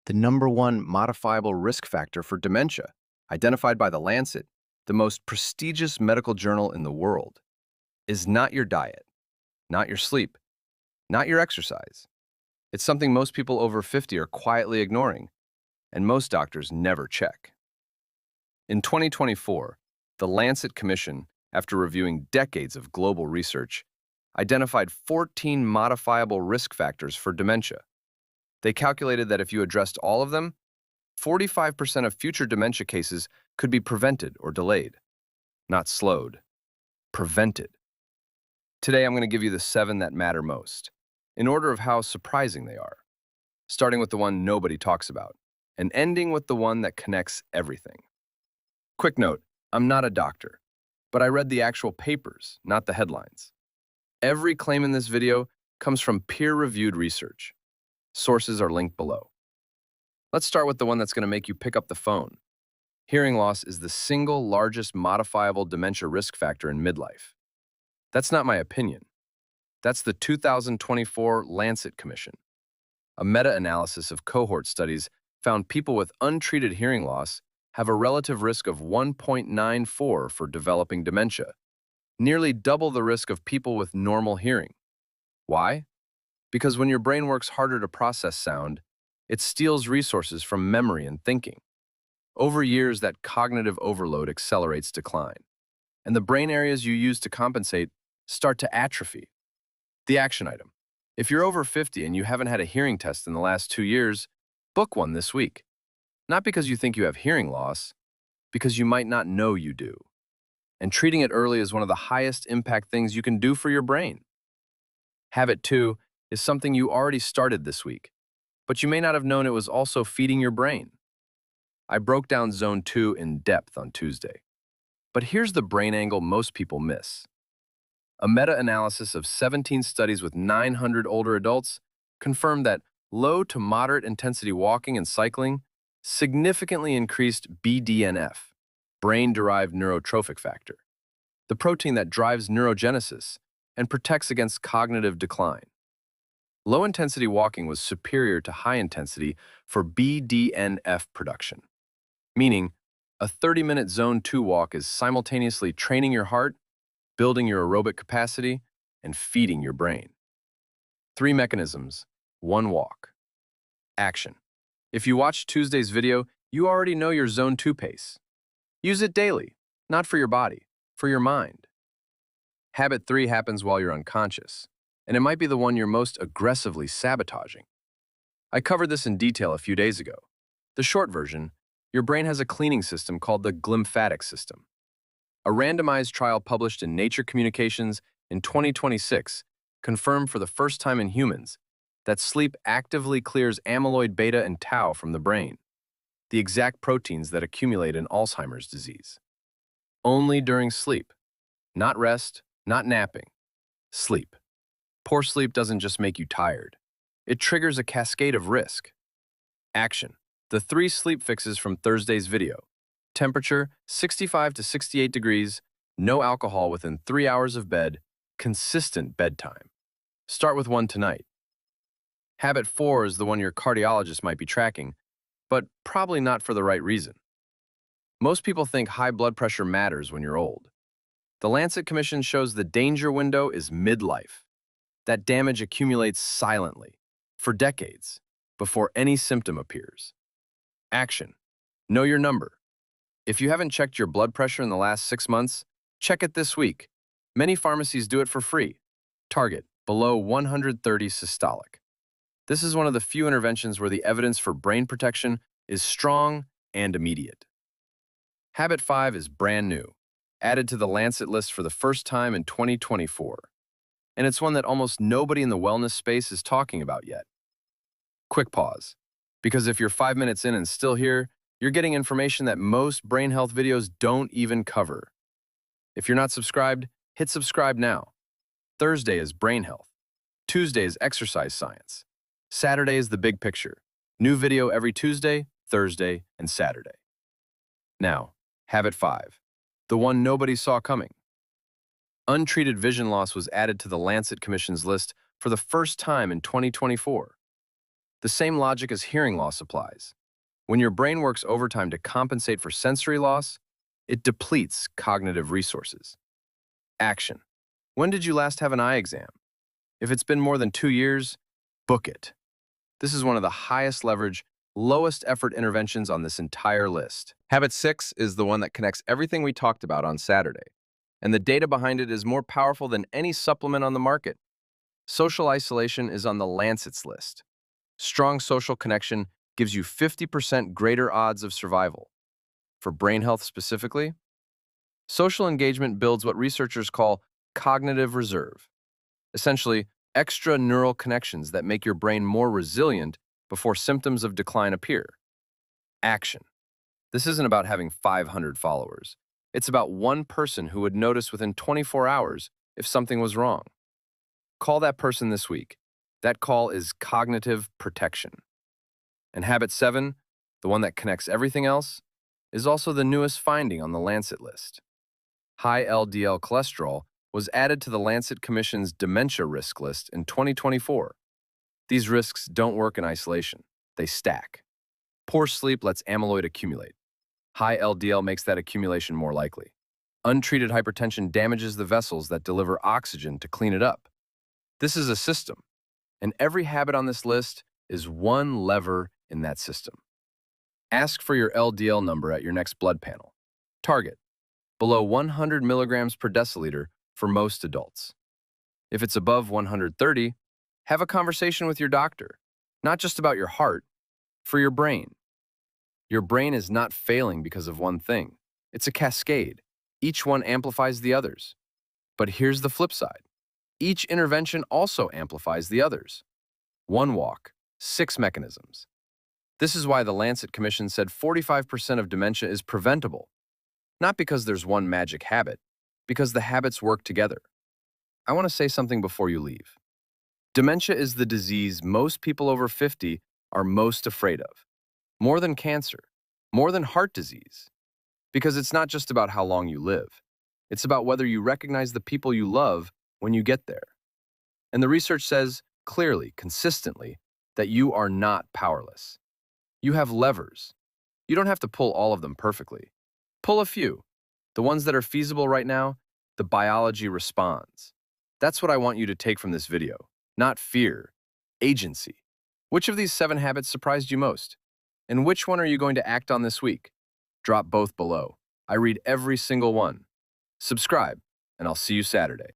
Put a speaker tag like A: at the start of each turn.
A: The number one modifiable risk factor for dementia, identified by the Lancet, the most prestigious medical journal in the world, is not your diet, not your sleep, not your exercise. It's something most people over 50 are quietly ignoring, and most doctors never check. In 2024, the Lancet Commission, after reviewing decades of global research, identified 14 modifiable risk factors for dementia. They calculated that if you addressed all of them, 45% of future dementia cases could be prevented or delayed, not slowed, prevented. Today, I'm going to give you the 7 that matter most, in order of how surprising they are, starting with the one nobody talks about, and ending with the one that connects everything. Quick note, I'm not a doctor, but I read the actual papers, not the headlines. Every claim in this video comes from peer-reviewed research. Sources are linked below. Let's start with the one that's going to make you pick up the phone. Hearing loss is the single largest modifiable dementia risk factor in midlife. That's not my opinion. That's the 2024 Lancet Commission. A meta-analysis of cohort studies found people with untreated hearing loss have a relative risk of 1.94 for developing dementia, nearly double the risk of people with normal hearing. Why? Because when your brain works harder to process sound, it steals resources from memory and thinking. Over years, that cognitive overload accelerates decline, and the brain areas you use to compensate start to atrophy. The action item. If you're over 50 and you haven't had a hearing test in the last 2 years, book one this week. Not because you think you have hearing loss, because you might not know you do. And treating it early is one of the highest impact things you can do for your brain. Habit 2 is something you already started this week, but you may not have known it was also feeding your brain. I broke down Zone 2 in depth on Tuesday. But here's the brain angle most people miss. A meta-analysis of 17 studies with 900 older adults confirmed that low to moderate intensity walking and cycling significantly increased BDNF, brain-derived neurotrophic factor, the protein that drives neurogenesis and protects against cognitive decline. Low-intensity walking was superior to high-intensity for BDNF production, meaning a 30-minute Zone 2 walk is simultaneously training your heart, building your aerobic capacity, and feeding your brain. 3 mechanisms, 1 walk. Action. If you watched Tuesday's video, you already know your Zone 2 pace. Use it daily, not for your body, for your mind. Habit 3 happens while you're unconscious, and it might be the one you're most aggressively sabotaging. I covered this in detail a few days ago. The short version, your brain has a cleaning system called the glymphatic system. A randomized trial published in Nature Communications in 2026 confirmed for the first time in humans that sleep actively clears amyloid beta and tau from the brain, the exact proteins that accumulate in Alzheimer's disease. Only during sleep. Not rest, not napping. Sleep. Poor sleep doesn't just make you tired. It triggers a cascade of risk. Action. The 3 sleep fixes from Thursday's video. Temperature, 65 to 68 degrees, no alcohol within 3 hours of bed, consistent bedtime. Start with one tonight. Habit 4 is the one your cardiologist might be tracking, but probably not for the right reason. Most people think high blood pressure matters when you're old. The Lancet Commission shows the danger window is midlife. That damage accumulates silently, for decades, before any symptom appears. Action. Know your number. If you haven't checked your blood pressure in the last 6 months, check it this week. Many pharmacies do it for free. Target, below 130 systolic. This is one of the few interventions where the evidence for brain protection is strong and immediate. Habit 5 is brand new, added to the Lancet list for the first time in 2024. And it's one that almost nobody in the wellness space is talking about yet. Quick pause, because if you're 5 minutes in and still here, you're getting information that most brain health videos don't even cover. If you're not subscribed, hit subscribe now. Thursday is brain health. Tuesday is exercise science. Saturday is the big picture. New video every Tuesday, Thursday, and Saturday. Now, habit 5, the one nobody saw coming. Untreated vision loss was added to the Lancet Commission's list for the first time in 2024. The same logic as hearing loss applies. When your brain works overtime to compensate for sensory loss, it depletes cognitive resources. Action. When did you last have an eye exam? If it's been more than 2 years, book it. This is one of the highest leverage, lowest effort interventions on this entire list. Habit 6 is the one that connects everything we talked about on Saturday, and the data behind it is more powerful than any supplement on the market. Social isolation is on the Lancet's list. Strong social connection gives you 50% greater odds of survival. For brain health specifically, social engagement builds what researchers call cognitive reserve, essentially extra neural connections that make your brain more resilient before symptoms of decline appear. Action. This isn't about having 500 followers. It's about one person who would notice within 24 hours if something was wrong. Call that person this week. That call is cognitive protection. And habit 7, the one that connects everything else, is also the newest finding on the Lancet list. High LDL cholesterol was added to the Lancet Commission's dementia risk list in 2024. These risks don't work in isolation. They stack. Poor sleep lets amyloid accumulate. High LDL makes that accumulation more likely. Untreated hypertension damages the vessels that deliver oxygen to clean it up. This is a system, and every habit on this list is one lever in that system. Ask for your LDL number at your next blood panel. Target: below 100 milligrams per deciliter for most adults. If it's above 130, have a conversation with your doctor, not just about your heart, for your brain. Your brain is not failing because of one thing. It's a cascade. Each one amplifies the others. But here's the flip side. Each intervention also amplifies the others. One walk, 6 mechanisms. This is why the Lancet Commission said 45% of dementia is preventable. Not because there's one magic habit, because the habits work together. I want to say something before you leave. Dementia is the disease most people over 50 are most afraid of. More than cancer, more than heart disease. Because it's not just about how long you live. It's about whether you recognize the people you love when you get there. And the research says clearly, consistently, that you are not powerless. You have levers. You don't have to pull all of them perfectly. Pull a few. The ones that are feasible right now, the biology responds. That's what I want you to take from this video. Not fear, agency. Which of these 7 habits surprised you most? And which one are you going to act on this week? Drop both below. I read every single one. Subscribe, and I'll see you Saturday.